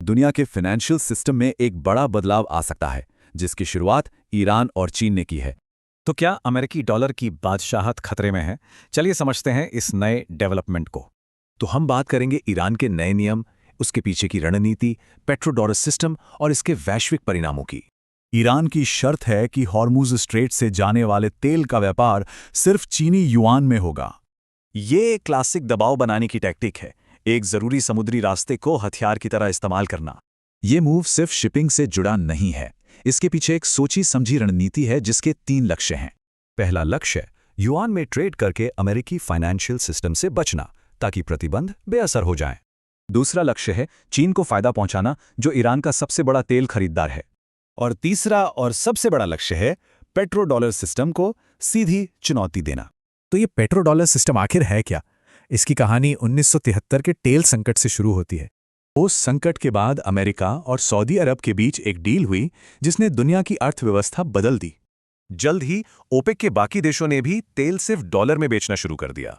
दुनिया के financial system में एक बड़ा बदलाव आ सकता है, जिसकी शुरुआत ईरान और चीन ने की है। तो क्या अमेरिकी डॉलर की बादशाहत खतरे में है? चलिए समझते हैं इस नए डेवलपमेंट को। तो हम बात करेंगे ईरान के नए नियम, उसके पीछे की रणनीति, पेट्रोडॉलर सिस्टम और इसके वैश्विक परिणामों की। ईरान की शर्त है कि हॉर्मुज स्ट्रेट से जाने वाले तेल का व्यापार सिर्फ चीनी युआन में होगा। ये क्लासिक दबाव बनाने की टैक्टिक है, एक जरूरी समुद्री रास्ते को हथियार की तरह इस्तेमाल करना। ये मूव सिर्फ शिपिंग से जुड़ा नहीं है, इसके पीछे एक सोची समझी रणनीति है जिसके 3 लक्ष्य हैं। पहला लक्ष्य, युआन में ट्रेड करके अमेरिकी फाइनेंशियल सिस्टम से बचना, ताकि प्रतिबंध बेअसर हो जाएं। दूसरा लक्ष्य है चीन को फायदा पहुंचाना, जो ईरान का सबसे बड़ा तेल खरीदार है। और तीसरा और सबसे बड़ा लक्ष्य है पेट्रोडॉलर सिस्टम को सीधी चुनौती देना। तो ये पेट्रोडॉलर सिस्टम आखिर है क्या? इसकी कहानी 1973 के तेल संकट से शुरू होती है। उस संकट के बाद अमेरिका और सऊदी अरब के बीच एक डील हुई जिसने दुनिया की अर्थव्यवस्था बदल दी। जल्द ही ओपेक के बाकी देशों ने भी तेल सिर्फ डॉलर में बेचना शुरू कर दिया।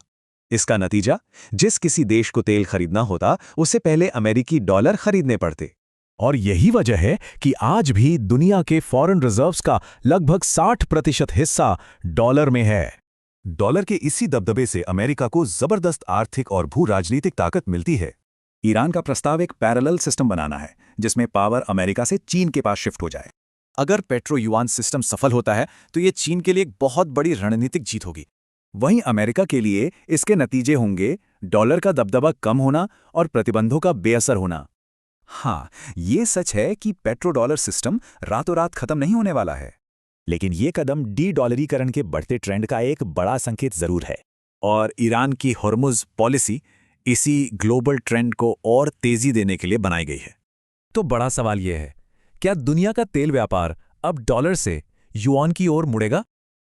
इसका नतीजा, जिस किसी देश को तेल खरीदना होता उससे पहले अमेरिकी डॉलर खरीदने पड़ते। और यही वजह है कि आज भी दुनिया के फॉरेन रिजर्व्स का लगभग 60% हिस्सा डॉलर में है। डॉलर के इसी दबदबे से अमेरिका को जबरदस्त आर्थिक और भू राजनीतिक ताकत मिलती है। ईरान का प्रस्ताव एक पैरेलल सिस्टम बनाना है, जिसमें पावर अमेरिका से चीन के पास शिफ्ट हो जाए। अगर पेट्रो युआन सिस्टम सफल होता है तो ये चीन के लिए एक बहुत बड़ी रणनीतिक जीत होगी। वहीं अमेरिका के लिए इसके नतीजे होंगे डॉलर का दबदबा कम होना और प्रतिबंधों का बेअसर होना। हाँ, ये सच है कि पेट्रोडॉलर सिस्टम रातों रात खत्म नहीं होने वाला है, लेकिन ये कदम डी-डॉलरीकरण के बढ़ते ट्रेंड का एक बड़ा संकेत जरूर है। और ईरान की हॉर्मुज पॉलिसी इसी ग्लोबल ट्रेंड को और तेजी देने के लिए बनाई गई है। तो बड़ा सवाल यह है, क्या दुनिया का तेल व्यापार अब डॉलर से युआन की ओर मुड़ेगा?